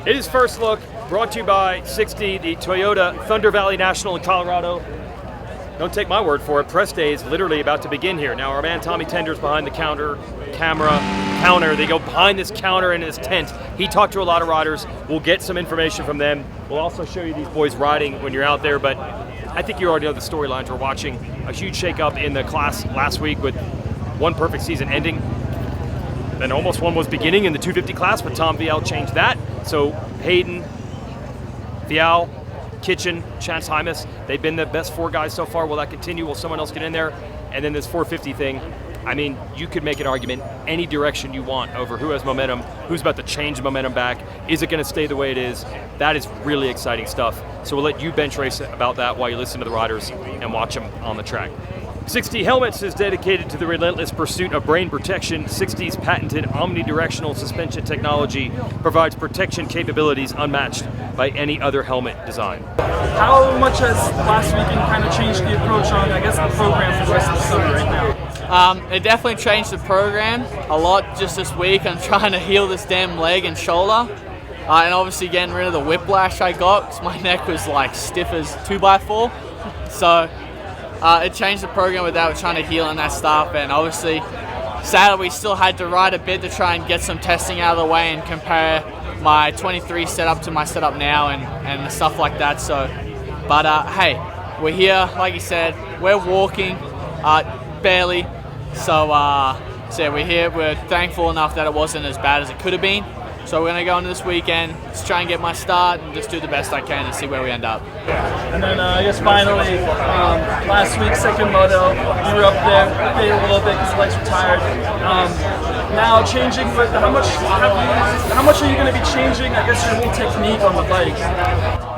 It is First Look, brought to you by 60, the Toyota Thunder Valley National in Colorado. Don't take my word for it, press day is literally about to begin here. Now our man Tommy Tender's behind the counter. They go behind this counter in his tent. He talked to a lot of riders. We'll get some information from them. We'll also show you these boys riding when you're out there, but I think you already know the storylines. We're watching a huge shakeup in the class last week with one perfect season ending. Then almost one was beginning in the 250 class, but Tom Vialle changed that. So Haiden, Vialle, Kitchen, Chance Hymas, they've been the best four guys so far. Will that continue? Will someone else get in there? And then this 450 thing, I mean, you could make an argument any direction you want over who has momentum, who's about to change momentum back. Is it going to stay the way it is? That is really exciting stuff. So we'll let you bench race about that while you listen to the riders and watch them on the track. 60 Helmets is dedicated to the relentless pursuit of brain protection. 60's patented Omni-Directional Suspension technology provides protection capabilities unmatched by any other helmet design. How much has last weekend kind of changed the approach on, I guess, the program for the rest of the summer right now? It definitely changed the program a lot just this week. I'm trying to heal this damn leg and shoulder. And obviously getting rid of the whiplash I got because my neck was like stiff as 2x4. So it changed the program with that. We're trying to heal and that stuff. And obviously, sadly, we still had to ride a bit to try and get some testing out of the way and compare my 23 setup to my setup now and stuff like that. So, but hey, we're here, like you said, we're walking, barely. So yeah, we're here. We're thankful enough that it wasn't as bad as it could have been. So we're going to go into this weekend, just try and get my start and just do the best I can and see where we end up. And then I guess finally, last week, second moto, you were up there, paid a little bit because the legs were tired. Now changing, but how much are you going to be changing, I guess, your whole technique on the bike?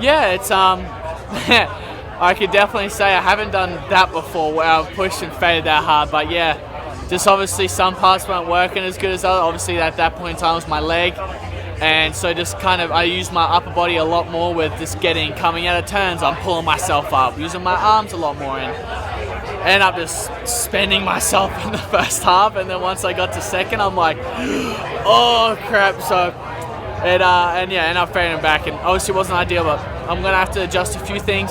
Yeah, it's, I could definitely say I haven't done that before where I've pushed and faded that hard, but yeah. Just obviously some parts weren't working as good as others. Obviously at that point in time was my leg. And so just kind of, I used my upper body a lot more with just coming out of turns, I'm pulling myself up, using my arms a lot more and ended up just spending myself in the first half. And then once I got to second, I'm like, oh crap. So it, and yeah, ended up fading back. And obviously it wasn't ideal, but I'm gonna have to adjust a few things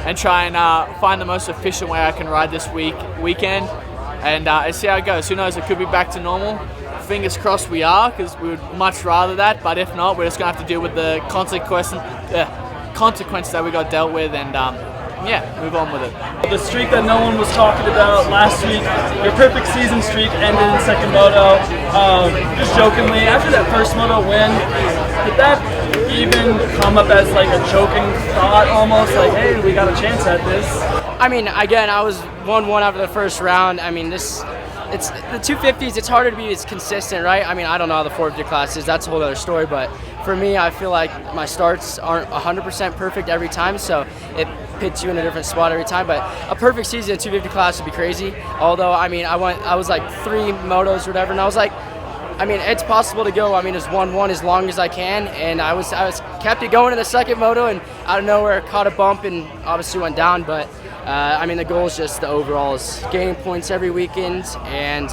and try and find the most efficient way I can ride this weekend. And see how it goes. Who knows, it could be back to normal. Fingers crossed we are, because we would much rather that. But if not, we're just going to have to deal with the consequence that we got dealt with and yeah, move on with it. The streak that no one was talking about last week, your perfect season streak ended in second moto. Just jokingly, after that first moto win, did that even come up as like a joking thought almost? Like, hey, we got a chance at this? I mean, again, I was 1-1 after the first round. I mean, it's the 250s, it's harder to be as consistent, right? I mean, I don't know how the 450 class is. That's a whole other story. But for me, I feel like my starts aren't 100% perfect every time, so it pits you in a different spot every time. But a perfect season in 250 class would be crazy. Although, I mean, I was like 3 motos or whatever, and I was like, I mean, it's possible to go. I mean, it's 1-1 as long as I can, and I was kept it going in the second moto, and out of nowhere caught a bump and obviously went down. But I mean, the goal is just the overalls, gaining points every weekend, and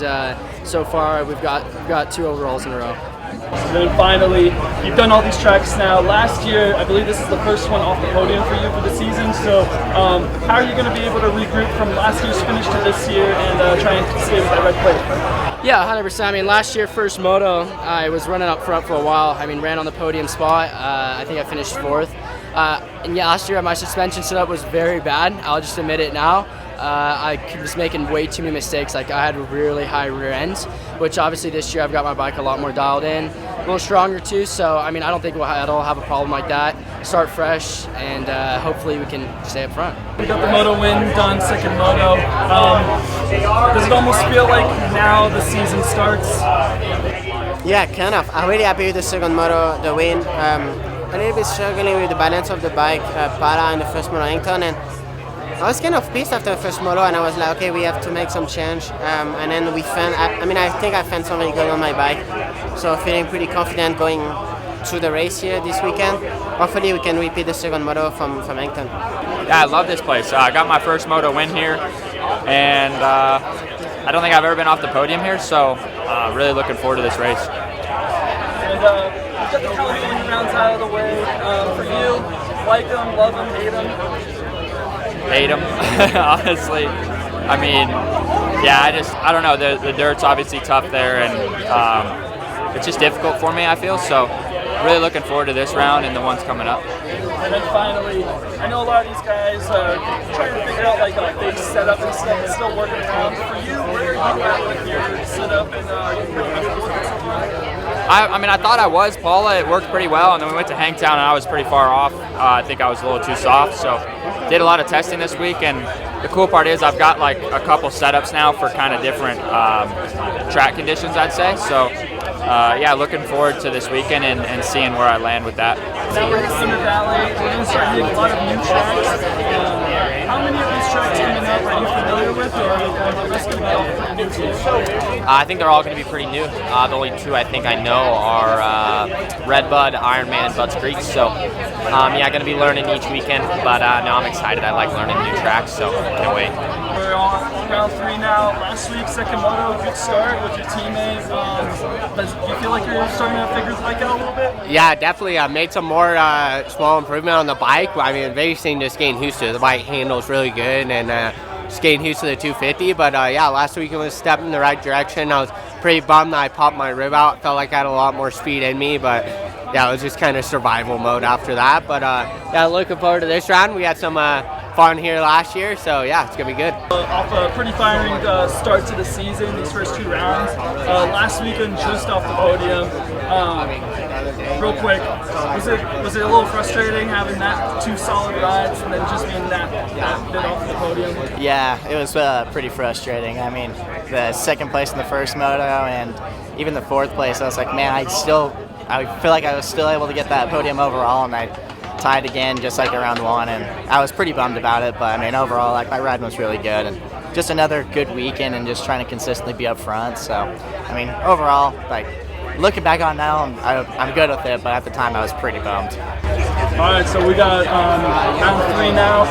so far we've got 2 overalls in a row. And then finally, you've done all these tracks now. Last year, I believe this is the first one off the podium for you for the season. So how are you going to be able to regroup from last year's finish to this year and try and stay with that red plate? Yeah, 100%. I mean, last year, first moto, I was running up front for a while. I mean, ran on the podium spot. I think I finished 4th. And yeah, last year my suspension setup was very bad. I'll just admit it now. I was making way too many mistakes. Like, I had really high rear ends, which obviously this year I've got my bike a lot more dialed in, a little stronger too. So I mean, I don't think we'll at all have a problem like that. Start fresh, and hopefully we can stay up front. We got the moto win done, second moto. Does it almost feel like now the season starts? Yeah, kind of. I'm really happy with the second moto, the win. A little bit struggling with the balance of the bike, para in the first moto Yankton, and I was kind of pissed after the first moto, and I was like, okay, we have to make some change. And then we found, I think I found something good on my bike, so feeling pretty confident going through the race here this weekend. Hopefully we can repeat the second moto from Yankton. Yeah, I love this place. I got my first moto win here, and I don't think I've ever been off the podium here, so really looking forward to this race. And we've got the California rounds out of the way. For you, like them, love them, hate them? Hate them, honestly. I mean, yeah, I don't know. The dirt's obviously tough there, and it's just difficult for me, I feel. So really looking forward to this round and the ones coming up. And then finally, I know a lot of these guys are trying to figure out like a big setup and stuff, and still working around. For you, where are you at with your setup, and are you pretty comfortable with it so far? I mean, I thought I was. Paula, it worked pretty well, and then we went to Hangtown, and I was pretty far off. I think I was a little too soft, so did a lot of testing this week, and the cool part is I've got like a couple setups now for kind of different track conditions, I'd say. So yeah, looking forward to this weekend and seeing where I land with that. Now we're in the Valley. We're going to start hitting a lot of new tracks. How many of these tracks coming up are you familiar with, or are the rest going to be all pretty new to you? I think they're all going to be pretty new. The only two I think I know are Red Bud, Iron Man, and Bud's Creek. So yeah, going to be learning each weekend. But no, I'm excited. I like learning new tracks, so can't wait. We're on round 3 now. Last week, second moto, good start with your teammate. Do you feel like you're starting to figure the bike out a little bit? Yeah, definitely. I made some more small improvement on the bike. I mean, biggest thing just getting used to it. The bike handles really good, and just getting used to the 250. But yeah, last week it was a step in the right direction. I was pretty bummed that I popped my rib out. Felt like I had a lot more speed in me, but yeah, it was just kind of survival mode after that. But yeah, looking forward to this round. We had some fun here last year, so yeah, it's gonna be good. Off a pretty firing start to the season, these first 2 rounds. Last weekend, just off the podium. Real quick, was it a little frustrating having that 2 solid rides and then just being that bit off the podium? Yeah, it was pretty frustrating. I mean, the second place in the first moto and even the 4th place, I was like, man, I feel like I was still able to get that podium overall, and I tied again just like around 1, and I was pretty bummed about it. But I mean, overall, like, my ride was really good, and just another good weekend and just trying to consistently be up front. So I mean, overall, like, looking back on now, I'm good with it, but at the time I was pretty bummed. All right, so we got round 3 now.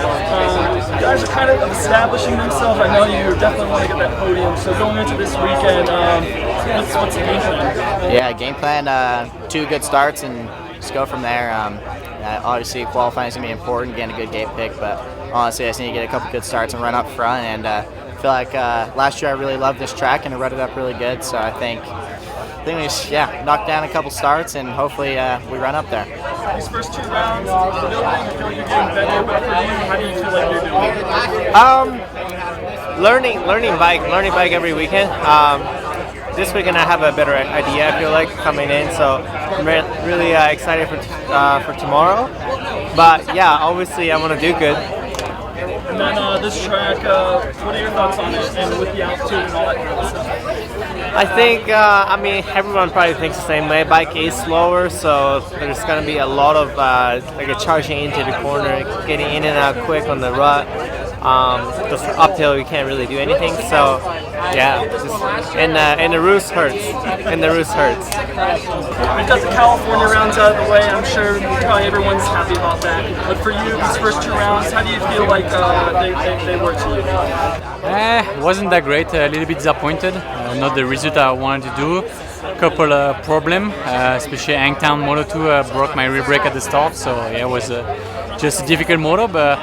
You guys are kind of establishing themselves. I know you definitely want to get that podium. So going into this weekend, what's the game plan? Yeah, game plan, 2 good starts and just go from there. Obviously, qualifying is going to be important, getting a good gate pick, but honestly, I just need to get a couple good starts and run up front. And I feel like last year I really loved this track and I run it up really good, so I think we just, knock down a couple starts and hopefully we run up there. These first 2 rounds, I feel like you're getting better, but for you, how do you feel like you're doing? Learning bike every weekend. This weekend I have a better idea, I feel like, coming in, so I'm really excited for tomorrow. But yeah, obviously I want to do good. And then this track, what are your thoughts on it, and with the altitude and all that kind of stuff? I think, I mean, everyone probably thinks the same way. Bike is slower, so there's going to be a lot of like a charging into the corner, getting in and out quick on the rut. Just uphill, you can't really do anything. So yeah, and the roost hurts. And the roost hurts. We've got the California rounds out of the way. I'm sure probably everyone's happy about that. But for you, these first 2 rounds, how do you feel like they were to you? Wasn't that great. A little bit disappointed. Not the result I wanted to do. Couple problem, especially Hangtown Moto 2 broke my rear brake at the start. So yeah, it was just a difficult moto, but.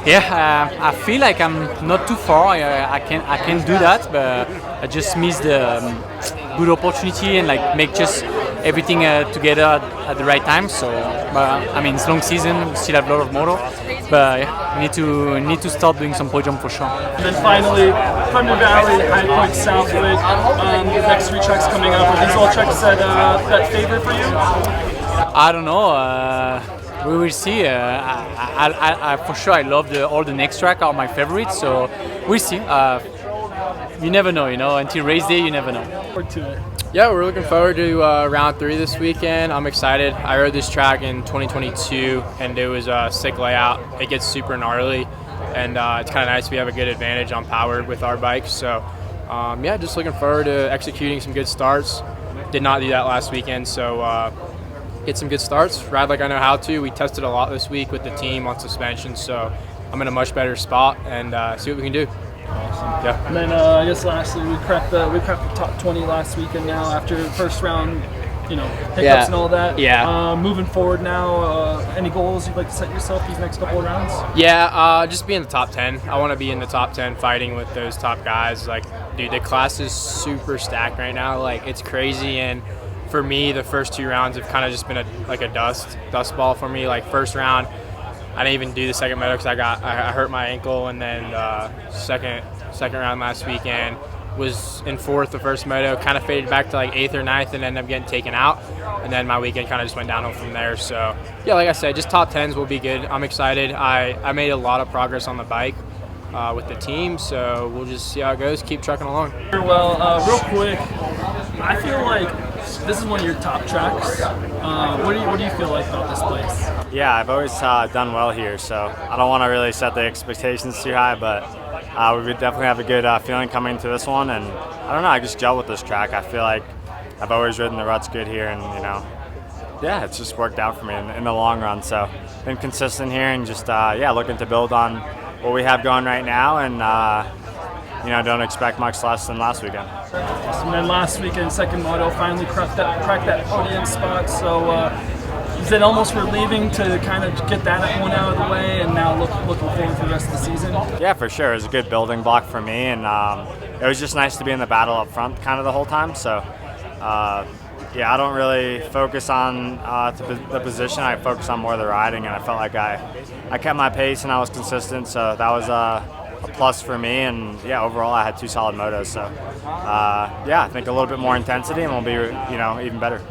Yeah, I feel like I'm not too far. I can do that, but I just missed the good opportunity and like make just everything together at the right time. So, but I mean, it's long season. We still have a lot of moto, but yeah, need to start doing some podium for sure. And then finally, Thunder Valley, High Point, Southwick. The next 3 tracks coming up. Are these all tracks that favor for you? I don't know. We will see. I for sure, I love all the next track are my favorites. So we'll see. You never know, Until race day, you never know. Forward to it. Yeah, we're looking forward to round 3 this weekend. I'm excited. I rode this track in 2022, and it was a sick layout. It gets super gnarly, and it's kind of nice. We have a good advantage on power with our bikes. So yeah, just looking forward to executing some good starts. Did not do that last weekend, so. Get some good starts, ride like I know how to. We tested a lot this week with the team on suspension, so I'm in a much better spot and see what we can do. Awesome. Yeah. And then I guess lastly, we prepped the top 20 last weekend now after the first round hiccups and all that. Yeah. Moving forward now, any goals you'd like to set yourself these next couple of rounds? Yeah, just be in the top 10. I want to be in the top 10 fighting with those top guys. Like, dude, the class is super stacked right now. Like, it's crazy. And for me, the first 2 rounds have kind of just been a dust ball for me. Like, first round, I didn't even do the second moto because I hurt my ankle, and then second round last weekend was in 4th the first moto, kind of faded back to like 8th or 9th and ended up getting taken out, and then my weekend kind of just went downhill from there. So yeah, like I said, just top 10s will be good. I'm excited. I made a lot of progress on the bike with the team, so we'll just see how it goes, keep trucking along. Well, real quick, I feel like this is one of your top tracks. What do you feel like about this place? Yeah, I've always done well here, so I don't want to really set the expectations too high, but we would definitely have a good feeling coming to this one, and I don't know, I just gel with this track. I feel like I've always ridden the ruts good here, and yeah, it's just worked out for me in the long run. So been consistent here, and just looking to build on what we have going right now, and don't expect much less than last weekend. And then last weekend, second moto, finally cracked that podium spot. So is it almost relieving to kind of get that one out of the way, and now looking forward for the rest of the season? Yeah, for sure. It was a good building block for me, and it was just nice to be in the battle up front kind of the whole time. So I don't really focus on the position. I focus on more the riding, and I felt like I kept my pace and I was consistent. So that was a plus for me, and yeah, overall I had 2 solid motos. So I think a little bit more intensity, and we'll be even better.